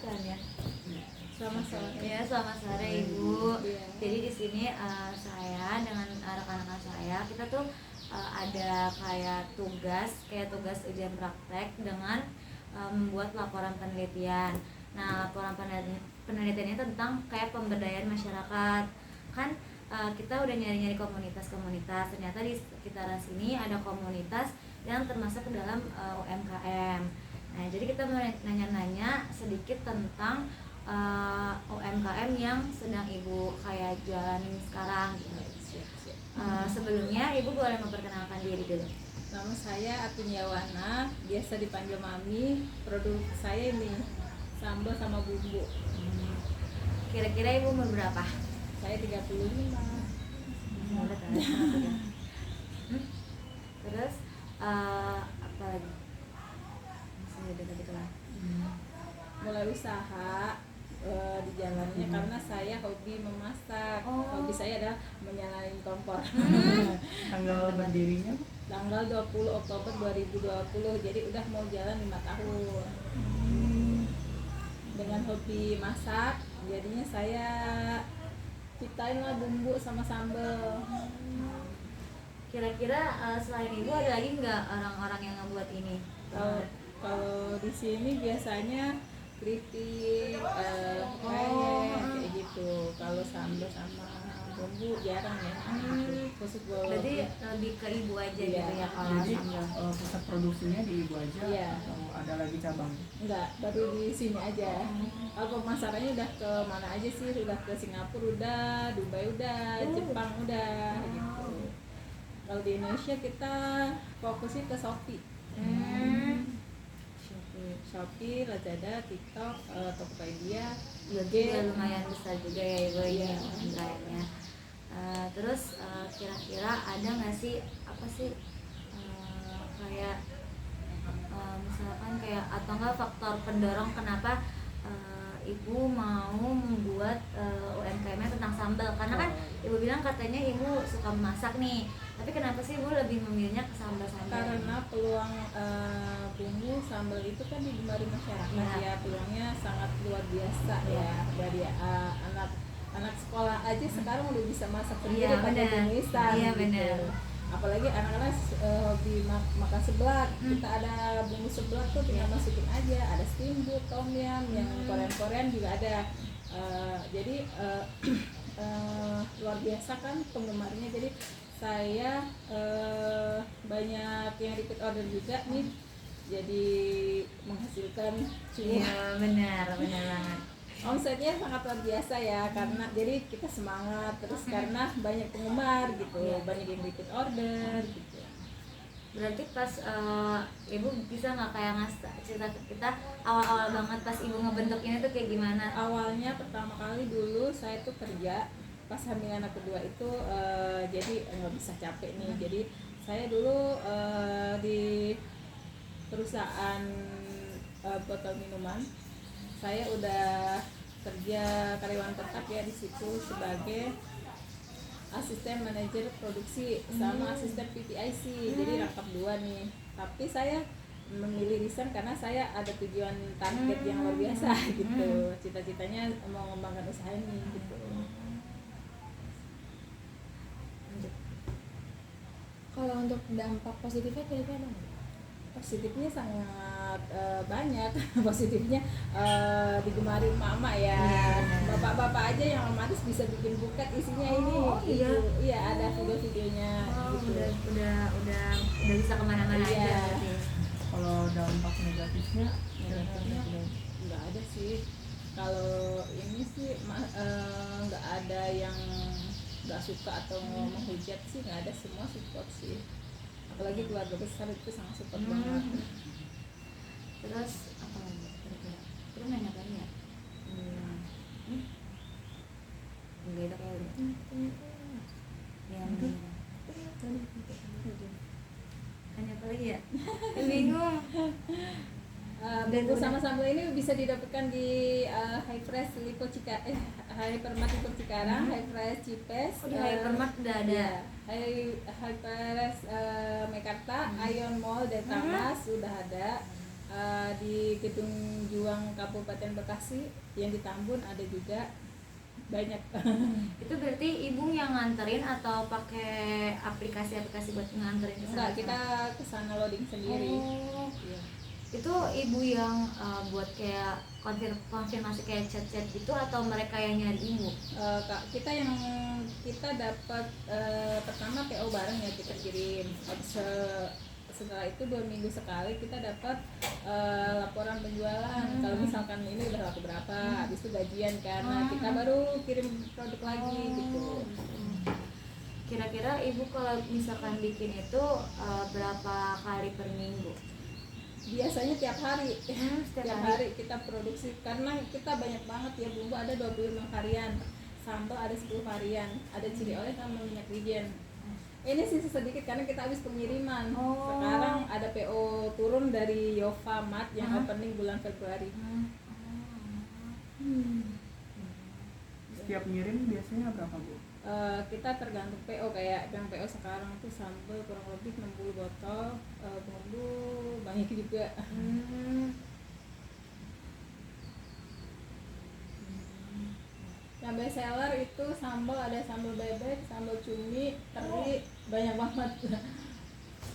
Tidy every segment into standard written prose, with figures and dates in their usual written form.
lanjutkan ya. Selamat sore. Ya, selamat sore Ibu. Iya. Jadi di sini saya dengan rekan-rekan saya, kita tuh ada kayak tugas ujian praktek dengan membuat laporan penelitian. Nah, laporan penelitian ini tentang kayak pemberdayaan masyarakat. Kan kita udah nyari-nyari komunitas-komunitas. Ternyata di sekitaran sini ada komunitas yang termasuk ke dalam UMKM. Nah, jadi kita mau nanya-nanya sedikit tentang UMKM yang sedang Ibu kayak jalanin sekarang gitu. Sebelumnya Ibu boleh memperkenalkan diri dulu. Nama saya Atuniawana, biasa dipanggil Mami. Produk saya ini sambal sama bumbu. Kira-kira Ibu umur berapa? Saya 35. Terus apa lagi? Masih ada gitu lah. Mulai usaha di jalannya karena saya hobi memasak. Hobi saya adalah menyalain kompor. Tanggal berdirinya Tanggal 20 Oktober 2020, jadi udah mau jalan 5 tahun. Dengan hobi masak, jadinya saya ciptain lah bumbu sama sambal. Kira-kira selain Ibu ada lagi nggak orang-orang yang ngebuat ini? Kalau di sini biasanya keripik, kayak gitu. Kalau sambal sama bumbu jarang ya. Khusus Berarti lebih ke Ibu aja Iya. gitu ya kalau jadi sambal. pusat produksinya di Ibu aja Iya. atau ada lagi cabang? enggak, baru di sini aja. Kalau pemasarannya udah ke mana aja sih? Udah ke Singapura udah, Dubai udah, Jepang udah gitu. Kalau di Indonesia kita fokusnya ke Shopee. Shopee, Lazada, TikTok, Tokopedia, Berarti ya lumayan besar juga ya Ibu ini Iya. usahanya. Terus kira-kira ada nggak sih apa sih kayak misalkan kayak atau enggak faktor pendorong kenapa Ibu mau membuat UMKM-nya tentang sambal? Karena kan Ibu bilang katanya Ibu suka masak nih, tapi kenapa sih Ibu lebih memilihnya ke sambal-sambal? Karena peluang bumbu sambal itu kan digemari masyarakat Iya. ya, peluangnya sangat luar biasa ya. Dari anak sekolah aja sekarang udah bisa masak sendiri Iya, pakai benar. bumbu instan Iya, gitu. benar. Apalagi anak-anak hobi makan seblak. Kita ada bumbu seblak tuh tinggal masukin aja, ada steamboat, tom yum, yang Korean juga ada. Jadi luar biasa kan penggemarnya. Jadi saya banyak yang repeat order juga nih, jadi menghasilkan cuan. Iya, benar banget. Omsetnya sangat luar biasa ya, karena jadi kita semangat terus karena banyak penggemar gitu, banyak yang repeat order gitu. Berarti pas Ibu bisa nggak kayak ngasih cerita ke kita awal-awal banget pas Ibu ngebentuk ini tuh kayak gimana? Awalnya pertama kali dulu saya tuh kerja pas hamil anak kedua itu, jadi nggak bisa capek nih. Jadi saya dulu di perusahaan botol minuman, saya udah kerja karyawan tetap ya di situ sebagai asisten manajer produksi sama asisten PPIC. Jadi rangkap dua nih. Tapi saya memilih resign karena saya ada tujuan target yang luar biasa gitu. Cita-citanya mau mengembangkan usaha ini gitu. Kalau untuk dampak positifnya kira-kira ada nggak? Positifnya sangat banyak. Positifnya digemari mama ya. Bapak-bapak aja yang otomatis bisa bikin buket isinya ini. Iya. Gitu. Iya, ada video-videonya gitu. Udah bisa kemana-mana Iya. aja berarti. Kalau dampak negatifnya Negatifnya nggak ada sih. Kalau ini sih nggak ada yang nggak suka atau menghujat sih, nggak ada, semua support sih. Apalagi keluarga besar itu sangat support banget. Terus apa lagi? Kira-kira? Terus nanya tadi ya? Enggak, itu kayak udah. Hanya apa lagi ya? Bingung. Bumbu sama sambal ini bisa didapatkan di High Fresh Lipo Hypermart Lipo Cikarang, High Fresh Cipes. Oh, di Hypermart udah ada. Iya. High Fresh Mekarta, Ion Mall dan Tamas sudah ada. Di Kedung Juang Kabupaten Bekasi, yang di Tambun ada juga, banyak. Itu berarti ibu yang nganterin atau pakai aplikasi-aplikasi buat nganterin ke sana? Enggak, kita ke sana loading sendiri. Oh, Iya. itu ibu yang buat kayak konfirmasi kayak chat-chat gitu atau mereka yang nyari ibu? Kak, kita dapat pertama PO bareng ya, kita kirim. Setelah itu 2 minggu sekali kita dapat laporan penjualan. Kalau misalkan ini udah laku berapa, habis itu gajian kan. Nah, kita baru kirim produk lagi gitu. Kira-kira ibu kalau misalkan bikin itu berapa kali per minggu? Biasanya tiap hari. Setiap Tiap hari kita produksi karena kita banyak banget ya, bumbu ada 25 varian, sambal ada 10 varian, ada cili oleh sama minyak wijen. Ini sih sedikit karena kita habis pengiriman. Sekarang ada PO turun dari Yova Mart yang opening bulan Februari. Setiap ngirim biasanya berapa Bu? Kita tergantung PO, kayak yang PO sekarang tuh sambal kurang lebih 60 botol, bumbu banyak juga. Yang best seller itu sambal, ada sambal bebek, sambal cumi, teri, banyak banget.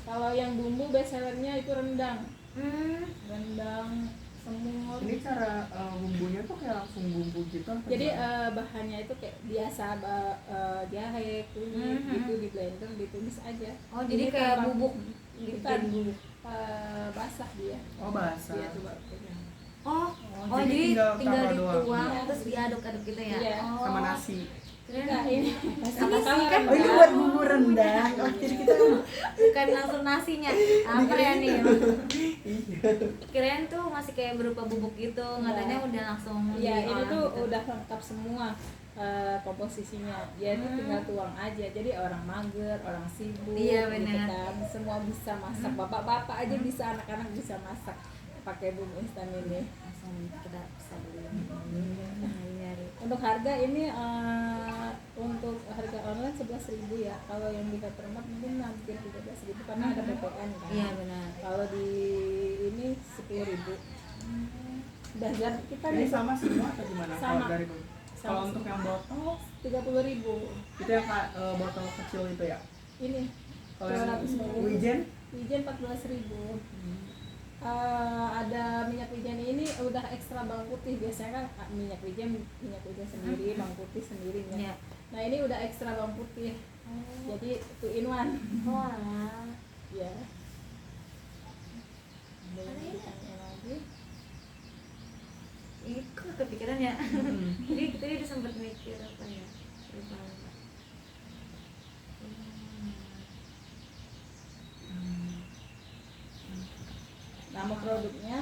Kalau yang bumbu best sellernya itu rendang, rendang semur. Ini cara bumbunya tuh kayak langsung bumbu gitu atau Jadi gimana? bahannya itu kayak biasa, jahe, kunyit gitu di blender, ditumis aja. Oh, jadi Ini kayak tanpa- bubuk, bukan bikin bubuk. basah dia. Oh basah. Dia coba pegang. Oh, jadi tinggal taruh doang. dituang Iya. terus diaduk-aduk gitu ya? Iya. Oh, Sama nasi. Enggak, keren. ini Ini kan Oh ini buat bumbu rendang. Oh jadi kita Bukan langsung nasinya. Apa ya nih? iya. Kirain tuh masih kayak berupa bubuk gitu, katanya udah langsung ya ini diolah tuh gitu. udah lengkap semua komposisinya. Ya itu tinggal tuang aja. Jadi orang mager, orang sibuk, Iya, gitu benar. kan. Semua bisa masak. Bapak-bapak aja bisa, anak-anak bisa masak pakai bumbu instan ini. Langsung kita bisa beli. Nyari. Untuk harga ini untuk harga online 11.000 ya. Kalau yang di Hypermart mungkin hampir 13.000 karena ada PPN kan. Iya benar. Kalau di ini 10.000. Dan kita Ini nih sama semua atau gimana? Sama. Kalau dari Bu? Sama Kalau untuk yang botol 30.000. itu yang botol kecil itu ya? Ini Kalau yang 250. wijen wijen 14.000. Ada minyak wijen ini udah ekstra bawang putih. Biasanya kan minyak wijen sendiri, bawang putih sendiri. Iya. Nah ini udah ekstra bawang putih. Jadi 2 in 1. Oh, alah. Ya. Ditanya lagi. Itu kepikiran ya. Jadi kita udah sempat mikir apa ya? Lupa. Nama produknya,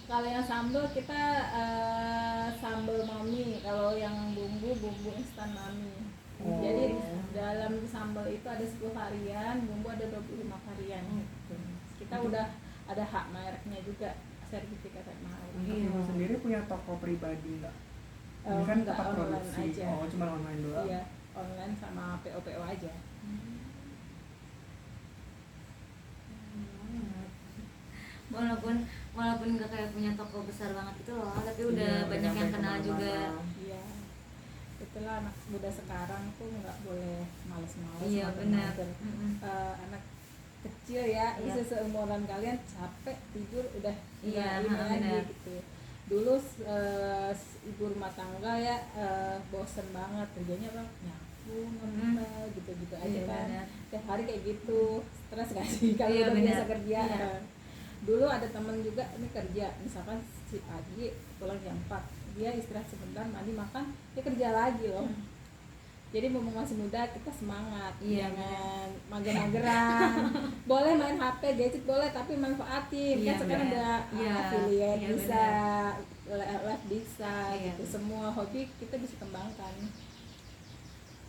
kalau yang sambal kita sambal mami, kalau yang bumbu instan mami. Oh. Jadi dalam sambal itu ada 10 varian, bumbu ada 25 varian. Kita udah ada hak mereknya juga, sertifikat hak merek. Untuk Ibu sendiri punya toko pribadi nggak? Ini kan Enggak, tempat online produksi. aja. Oh cuma online doang. Iya, online sama PO aja. Walaupun nggak kayak punya toko besar banget itu loh, tapi udah Iya, banyak yang nyampe kenal juga. kemana-mana. Iya. Itulah anak muda sekarang tuh nggak boleh males-males. Iya benar. mager-mager. Anak kecil ya, Iya. bisa seumuran kalian capek tidur udah Iya, ini lagi benar. gitu. Dulu ibu rumah tangga ya bosen banget kerjanya apa nyapu, ngepel gitu-gitu aja Iya, kan. benar. Tiap hari kayak gitu, stres gak sih kalau Iya, udah benar. biasa kerja. Iya. Dulu ada temen juga ini kerja, misalkan si pagi pulang jam 4, dia istirahat sebentar, mandi makan, dia kerja lagi loh. Jadi mumpung masih muda kita semangat, Iya, jangan mager-mageran. Boleh main HP, gadget boleh, tapi manfaatin. Iya, Kan sekarang benar. ada Iya, affiliate iya, bisa, live bisa, Iya, gitu. benar. Semua hobi kita bisa kembangkan.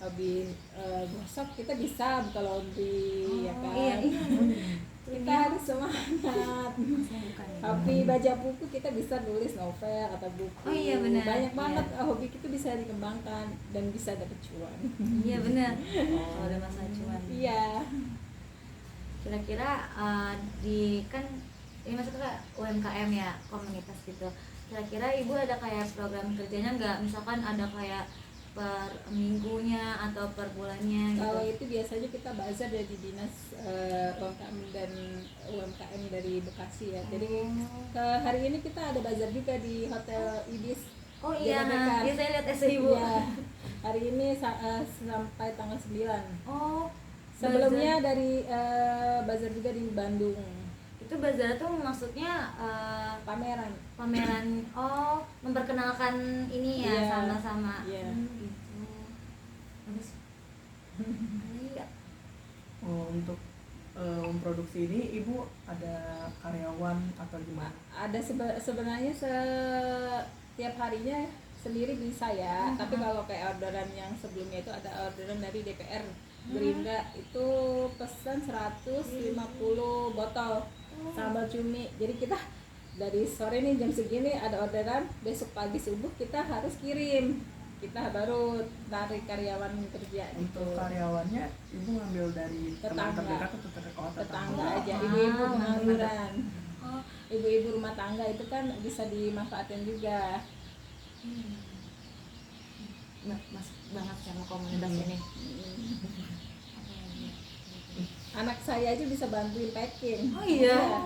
Hobi gosok kita bisa buka laundry, ya kan. Iya, iya. Kita harus semangat. Hobi baca buku kita bisa nulis novel atau buku. Oh, iya, benar. Banyak Iya. banget hobi kita bisa dikembangkan dan bisa dapet cuan. Iya benar. Kalau ada masalah cuan. Iya. Kira-kira di kan ini maksudnya kayak UMKM ya, komunitas gitu. Kira-kira ibu ada kayak program kerjanya nggak? Misalkan ada kayak per minggunya atau per bulannya gitu? Kalau itu biasanya kita bazar dari dinas UMKM dan UMKM dari Bekasi ya. Jadi ke hari ini kita ada bazar juga di Hotel Ibis. Oh iya, Jakarta. iya saya lihat SE ibu. Iya. Hari ini sampai tanggal 9. Oh, Sebelumnya dari bazar juga di Bandung. itu bazar tuh maksudnya Pameran. pameran, oh memperkenalkan ini ya, Iya. sama-sama. Iya. Gitu. Bagus. Iya. Oh, untuk memproduksi ini ibu ada karyawan atau gimana? Ada sebenarnya setiap harinya sendiri bisa ya. Tapi kalau kayak orderan yang sebelumnya itu ada orderan dari DPR Gerindra itu pesan 150 botol sambal cumi. Jadi kita dari sore nih jam segini ada orderan, besok pagi subuh kita harus kirim. Kita baru tarik karyawan kerja gitu. Untuk karyawannya ibu ngambil dari teman Tetangga. terdekat atau Tetangga aja, Ah, ibu-ibu mantap. pengangguran. Oh, Ibu-ibu rumah tangga itu kan bisa dimanfaatkan juga. masuk banget sama komunitas ini. Anak saya aja bisa bantuin packing. Oh iya.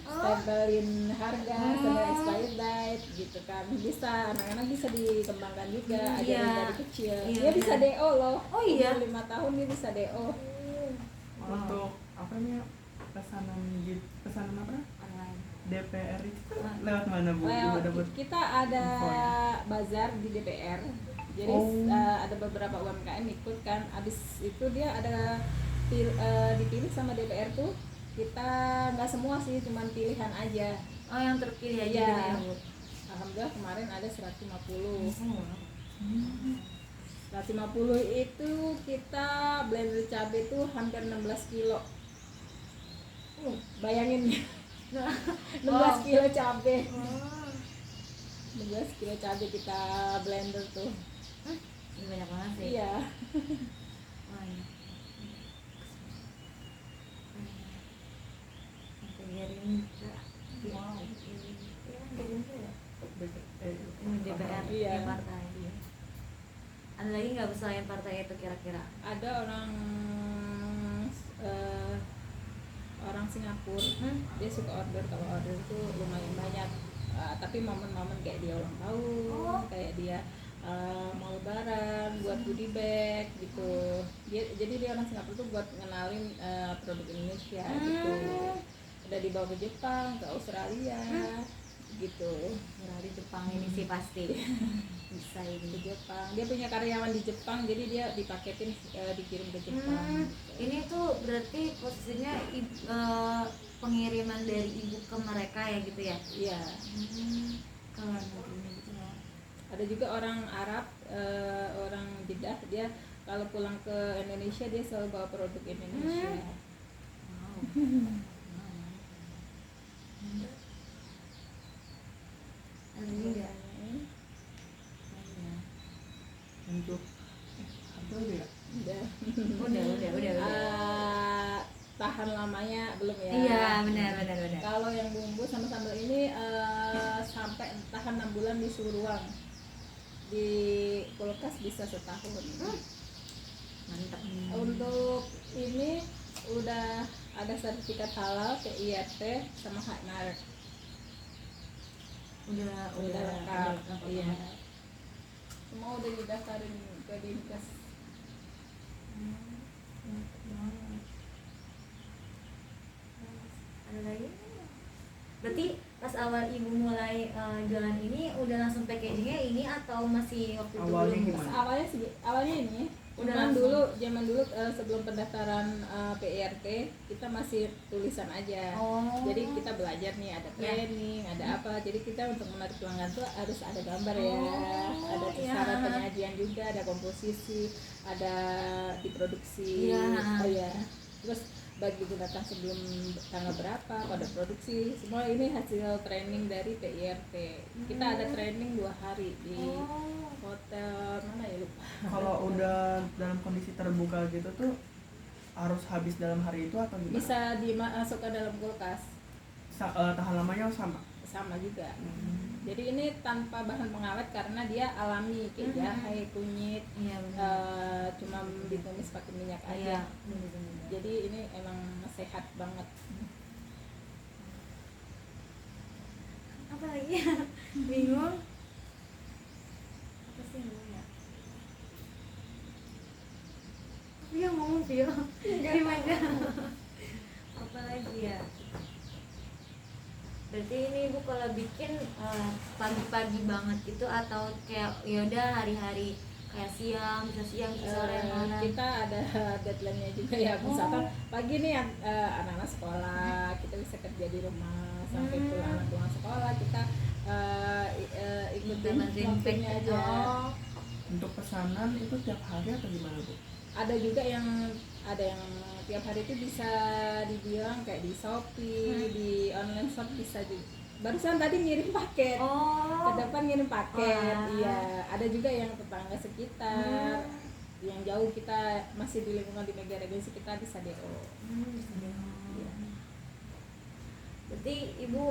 Stempelin harga, stempel expired date gitu kan. Bisa, anak-anak bisa dikembangkan juga, Iya. ajarin dari kecil. Iya, Dia bisa iya. DO loh. Oh iya. Umur 5 tahun dia bisa DO. Untuk apa namanya pesanan apa? Online. DPR itu lewat mana bu? Ibu Lewat, dapat kita ada infonya? bazar di DPR. Jadi Oh. ada beberapa UMKM ikut kan. Abis itu dia ada dipilih sama DPR tuh. Kita nggak semua sih, cuman pilihan aja. Oh, yang terpilih aja Iya. gitu ya, Bu. Alhamdulillah kemarin ada 150. Oh. 150 itu kita blender cabai tuh hampir 16 kilo. Bayangin 16 kilo cabai. 16 kilo cabai kita blender tuh. Ini banyak banget sih. Iya. Wah, iya. Sampai Gerindra. Wow. Iya, Gerindra ya? Ini DPR. DPR, Iya. ya, partai. Ada lagi nggak selain partai itu kira-kira? Ada orang Singapura, dia suka order. Kalau order itu lumayan banyak. Tapi momen-momen kayak dia ulang tahun, kayak dia mau lebaran, buat goodie bag gitu. Jadi dia orang Singapura tuh buat ngenalin produk Indonesia gitu. Udah dibawa ke Jepang, ke Australia gitu. Berarti Jepang ini sih pasti bisa Ke ini. Jepang, dia punya karyawan di Jepang, jadi dia dipaketin dikirim ke Jepang. Ini tuh berarti posisinya pengiriman dari ibu ke mereka ya gitu ya? Iya. Ke luar negerinya gitu ya. Ada juga orang Arab, orang Jeddah, dia kalau pulang ke Indonesia dia selalu bawa produk Indonesia. Wow. Ada lagi nggak? Untuk apa ya? Udah. Udah. Tahan lamanya belum ya? Iya, benar. Kalau yang bumbu sama sambal ini sampai tahan 6 bulan di suhu ruang. Di kulkas bisa setahun. Mantap. Untuk ini udah ada sertifikat halal PIRT sama HNAR. Udah lengkap. lengkap. Iya. Semua udah didaftarin ke Dinkes. Ada lagi? Berarti pas awal ibu mulai jualan ini udah langsung packagingnya ini atau masih waktu itu Awalnya belum? gimana? Awalnya ini Udah zaman langsung. dulu sebelum pendaftaran PIRT kita masih tulisan aja. Oh. Jadi kita belajar nih, ada training, ada apa. Jadi kita untuk menarik pelanggan tuh harus ada gambar ya, ada iya. cara penyajian juga, ada komposisi, ada diproduksi. Iya. Oh ya. Terus begitu datang sebelum tanggal berapa, pada produksi, semua ini hasil training dari PIRT. Kita ada training 2 hari di hotel mana ya lupa. Kalau udah dalam kondisi terbuka gitu tuh harus habis dalam hari itu atau gimana? Bisa dimasukkan dalam kulkas. tahan lamanya sama. sama juga. Jadi ini tanpa bahan pengawet karena dia alami kayak jahe, kunyit, Iya benar. cuma ditumis pakai minyak Iya. aja. Jadi ini emang sehat banget. Apa lagi ya? Bingung. Apa sih yang bingung ya? Vio ngomong Vio. Diam aja. Apa lagi ya? Berarti ini ibu kalau bikin pagi-pagi banget gitu atau kayak yaudah hari-hari kayak siang, bisa siang, bisa sore, malam. Kita ada deadline-nya juga ya. Misalkan pagi nih anak-anak sekolah, kita bisa kerja di rumah sampai pulang sekolah, kita ikutin Bantuin waktunya pack. aja. Oh. Untuk pesanan itu tiap hari atau gimana Bu? Ada juga yang tiap hari itu bisa dibilang kayak di Shopee, di online shop bisa juga. Barusan tadi ngirim paket. Oh. Ke depan ngirim paket. Wah. Iya, ada juga yang tetangga sekitar. Yang jauh kita masih di lingkungan di Mega Regency, kita bisa DO. Iya. Berarti ibu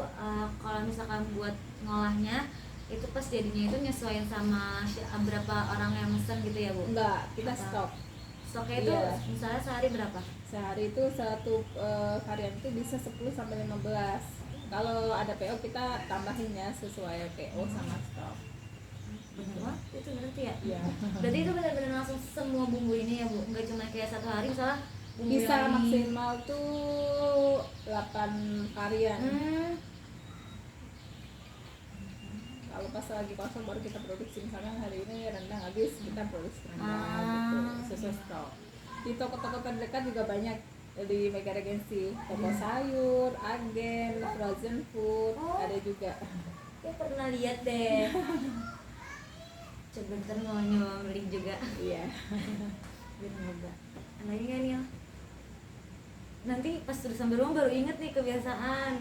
kalau misalkan buat ngolahnya itu pas jadinya itu nyesuaiin sama berapa orang yang mesen gitu ya bu? Enggak, kita Apa? stok. Stoknya itu Iya. misalnya sehari berapa? Sehari itu satu varian itu bisa 10 sampai 15. Kalau ada PO kita tambahin ya sesuai PO sama stok. Bener banget itu berarti ya? Iya. Berarti itu benar-benar langsung semua bumbu ini ya bu? Nggak cuma kayak satu hari misalnya bumbu Bisa yang ini. maksimal tuh 8 varian. Kalau pas lagi kosong baru kita produksi, misalkan hari ini rendang habis, kita produksi rendang gitu, sesuai stok. Di toko-toko terdekat juga banyak di Mega Regency, toko sayur, agen, frozen food, Oh. ada juga. Kayak pernah lihat deh. Coba ntar mau nyoba beli juga. Iya. Biar nyoba. Lagi nggak nih? Nanti pas udah sampai rumah baru inget nih kebiasaan.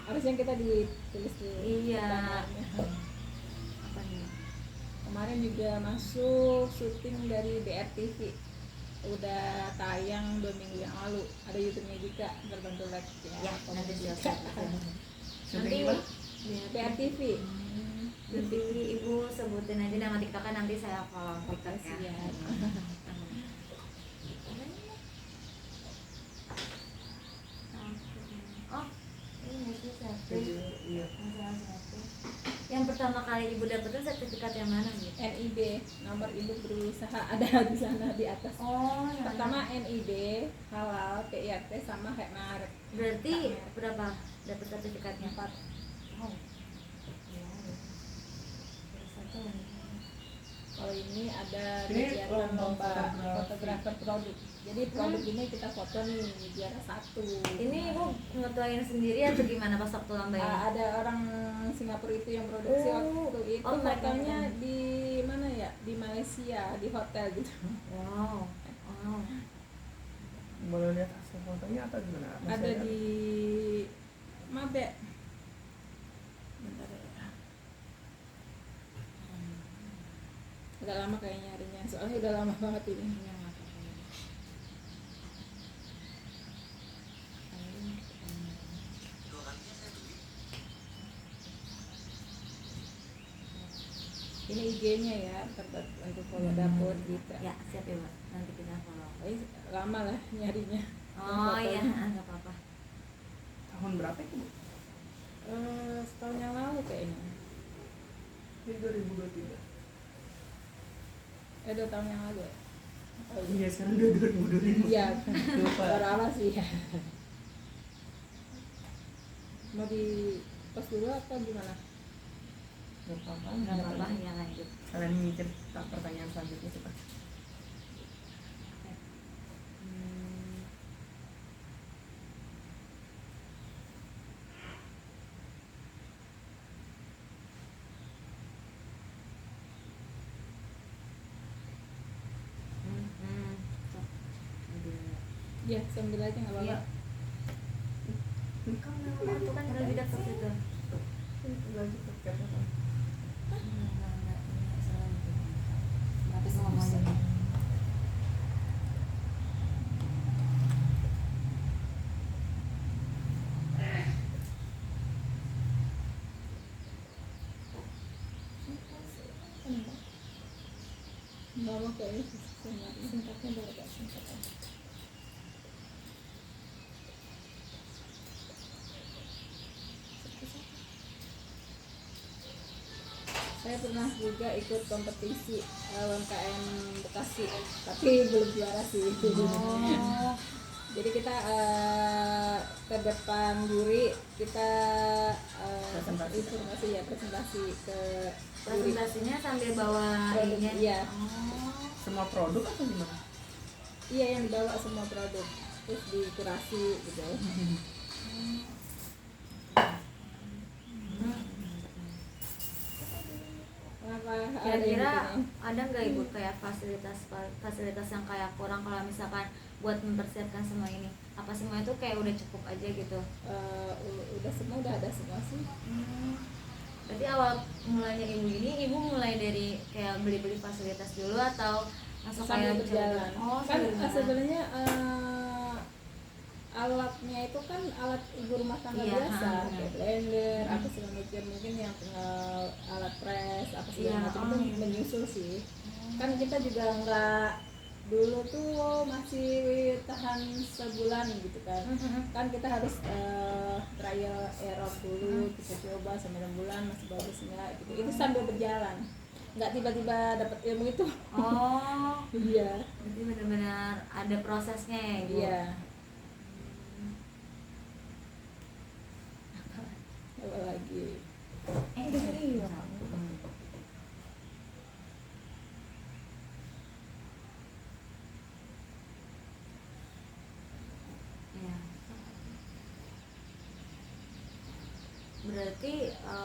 Harusnya kita ditulis di Iya. pertanyaannya. Apa nih? Kemarin juga masuk syuting dari BRTV, udah tayang 2 minggu yang lalu, ada YouTube-nya juga, terbantu like Ya, nanti siap-siap. Syuting Nanti gimana? BRTV. Nanti ibu sebutin aja nama TikToknya, nanti saya follow TikToknya. Siap. Oh, ini sih Iya. masalah satu. Yang pertama kali ibu dapetin sertifikat yang mana bu? NIB, nomor induk berusaha, ada di sana di atas. Oh, yang Pertama NIB, halal, PIRT sama hak merek. berarti berapa dapat sertifikatnya? 4. Oh. Iya. Satu. Kalau ini ada Ini kegiatan lomba lomba fotografi. fotografer produk. Jadi produk ini kita foto nih juara 1. Ini ibu ngetuain sendiri atau gimana pas waktu lomba ini? Ada orang Singapura itu yang produksi Oh. waktu itu, Oh, mereka fotonya yang- di mana ya, di Malaysia, di hotel gitu. Wow. Oh. Boleh lihat hasil fotonya atau gimana? Masih Ada di Mabe. Bentar ya. Agak lama kayaknya nyarinya, soalnya udah lama banget ini. Iya, nggak apa-apa. Ini IG-nya ya, untuk follow dapur gitu. Ya, siap ya, Mbak. Nanti kita follow. Lama lah nyarinya. Oh Fotonya. iya, nggak apa-apa. tahun berapa itu Bu? Setahun yang lalu kayaknya. Ini 2023. 2 tahun yang lalu ya. Oh Iya sekarang udah 2025. Iya, Lupa. baru awal sih ya. Mau di post dulu apa gimana? Gak apa-apa. Nggak apa-apa, ya lanjut. Kalian mikir tak pertanyaan selanjutnya coba. Sok. Ambil. Iya, sambil aja nggak apa-apa. Iya. Kan itu kan udah tidak seperti itu. Lagi podcast apa? Enggak, ini salah itu. Nanti ngomongnya. Mama kayaknya susah. Singkatnya boleh gak singkat aja. Saya pernah juga ikut kompetisi UMKM Bekasi, tapi belum juara sih. Oh, Jadi kita ke depan juri, kita Presentasi. informasi ya, presentasi ke juri. presentasinya sambil bawa Produk, ininya. iya. Oh. Semua produk atau gimana? Iya, yang dibawa semua produk, terus dikurasi gitu. Kenapa ada yang Kira-kira bikin? ada nggak ibu kayak fasilitas yang kayak kurang kalau misalkan buat mempersiapkan semua ini? Apa semua itu kayak udah cukup aja gitu? Udah semua, udah ada semua sih. Berarti awal mulainya ibu ini, ibu mulai dari kayak beli-beli fasilitas dulu atau langsung Sambil kayak berjalan. Oh, Kan sambil berjalan. sebenarnya alatnya itu kan alat ibu rumah tangga Iya, biasa, benar. kayak blender, apa segala macam, mungkin yang alat press, apa segala Iya, macam oh, itu iya. menyusul sih. Kan kita juga nggak dulu tuh masih tahan sebulan gitu kan. Kan kita harus trial error dulu, kita coba sampai 6 bulan masih bagus nggak gitu. Itu sambil berjalan, nggak tiba-tiba dapat ilmu itu. Oh, Iya. berarti benar-benar ada prosesnya ya ibu? Iya. Apa lagi? Iya. Iya. Berarti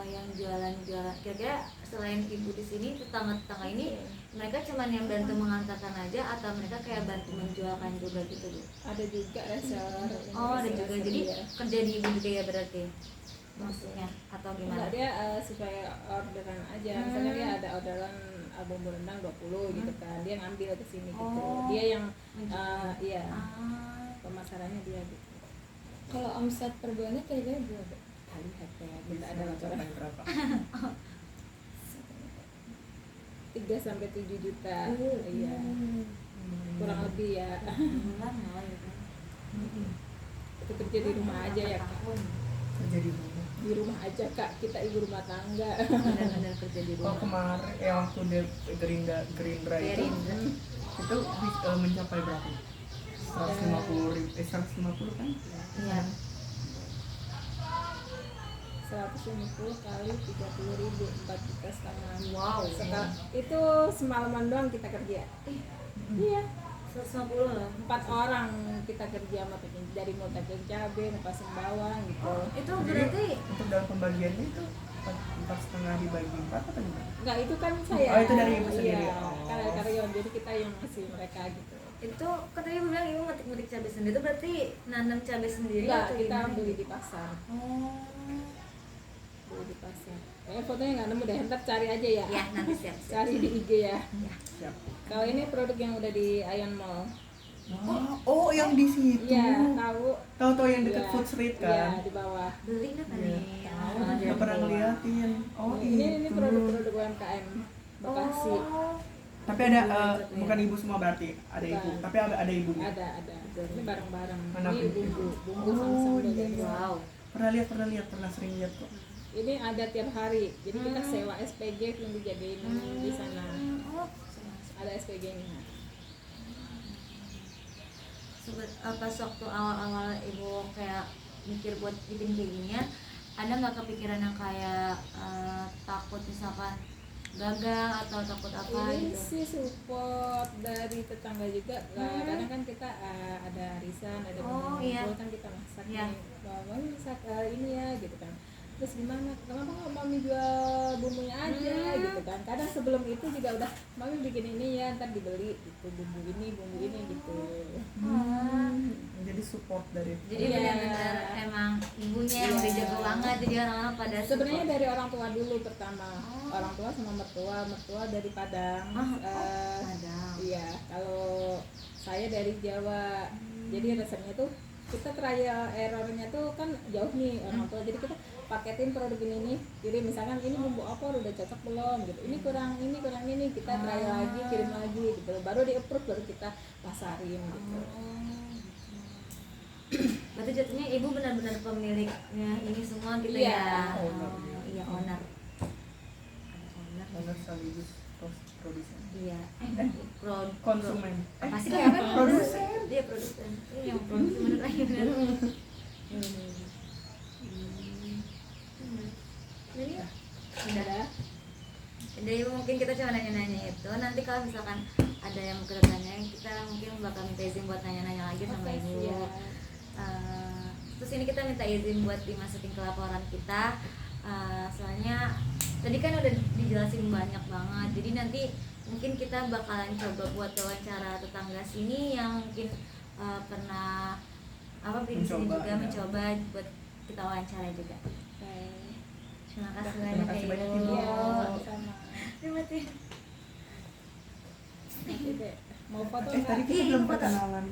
yang jualan-jualan kira-kira selain ibu di sini, tetangga-tetangga ini mereka cuman yang bantu mengantarkan aja atau mereka kayak bantu menjualkan juga gitu Bu? Ada juga reseller. Oh ada juga, jadi Iya. kerja di ibu juga ya berarti maksudnya atau gimana? Enggak, dia supaya orderan aja. Misalnya dia ada orderan bumbu rendang 20 gitu kan. Dia ngambil ke sini gitu. Oh. Dia yang iya, Ah, pemasarannya dia gitu. Kalau omset per bulannya kira-kira berapa? Kita lihat ya, kita Bisa ada laporan mencapai berapa? 3 sampai 7 juta. Oh, Iya. Kurang lebih ya. bulan lah ya kan? Itu kerja di rumah aja ya, Kak. Tahun. Kerja di rumah. Di rumah aja, Kak. Kita ibu rumah tangga. Benar-benar kerja di Kalau rumah. kemarin waktu dia Gerindra itu Gerindra. itu mencapai berapa? 150 kan? Iya. 150 kali 30.000, 4,5 juta. Wow. Itu semalaman doang kita kerja. Iya. 150 loh. 4 orang kita kerja sama dari mau taking cabai, pasang bawang gitu. Oh, itu Jadi berarti untuk dalam pembagiannya itu 4,5 dibagi 4 atau gimana? Enggak, itu kan saya. Oh, itu dari ibu sendiri. Iya, Oh. kan ada karyawan, jadi kita yang ngasih mereka gitu. itu katanya ibu bilang ibu ngetik cabai sendiri itu berarti nanam cabai sendiri Enggak, atau kita gimana? beli di pasar. Oh. Beli di pasar. Fotonya nggak nemu deh, ntar cari aja ya. Ya, nanti siap. Cari di IG ya. Siap. Kalau ini produk yang udah di Ion Mall. Oh, yang di situ. Iya, tahu. Tahu-tahu yang dekat Iya. Food Street Iya, kan? di bawah. Beli nggak tadi? Iya. Oh, Nggak pernah ngeliatin. Oh, ini itu. produk-produk UMKM Bekasi. Oh. Tapi ada Lanjut, bukan ya. ibu semua berarti, ada ibu. Bukan. Tapi ada ibunya. Ada. Ini bareng-bareng. Mana Ini ibu? bumbu Oh, sama sambal. iya. Wow. Pernah sering lihat kok. Ini ada tiap hari. Jadi kita sewa SPG yang dijagain di sana. Oh. Ada SPG-nya. Pas waktu awal-awal ibu kayak mikir buat bikin kayak ginian, ada nggak kepikiran yang kayak takut misalkan gagal atau takut apa Ini gitu? sih support dari tetangga juga. Kadang kan kita ada arisan, ada Oh, kumpul iya. kan kita masak Iya. nih. Mami masak ini ya gitu kan. Terus gimana? Kenapa nggak mami jual bumbunya aja gitu kan? Kadang sebelum itu juga udah mami bikin ini ya, ntar dibeli gitu bumbu ini gitu. Jadi support dari Jadi Iya. benar-benar emang ibunya yang Iya. udah jago banget, jadi orang-orang pada Sebenarnya support. dari orang tua dulu pertama. Oh. Orang tua sama mertua dari Padang. Padang. Iya, kalau saya dari Jawa. Jadi resepnya tuh kita trial errornya tuh kan jauh nih orang tua, jadi kita paketin produk ini nih, kirim misalkan ini bumbu apa udah cocok belum gitu, ini kurang ini kita trial lagi, kirim lagi gitu, baru di approve, baru kita pasarin gitu. Berarti jatuhnya ibu benar-benar pemiliknya ini semua gitu Iya. ya. Owner. Iya, owner. Ada owner. owner sekaligus produsen. Iya. Konsumen. Apa sih Eh, kan? produsen. Dia produsen. Ini yang produsen bener lagi bener. Jadi udah. Jadi mungkin kita cuma nanya-nanya itu. Nanti kalau misalkan ada yang mau kita tanyain, kita mungkin bakal minta izin buat nanya-nanya lagi sama Oke, ibu. siap. Terus ini kita minta izin buat dimasukin ke laporan kita. Soalnya tadi kan udah dijelasin banyak banget. Jadi nanti mungkin kita bakalan coba buat wawancara tetangga sini yang mungkin pernah beli di sini Mencoba, juga ya. mencoba buat kita wawancara juga. Terima kasih Terima banyak kasih ya, banyak, Ibu. Ibu. Iya, sama. Terima kasih. Nanti deh, mau foto Tadi nggak? kita belum perkenalan.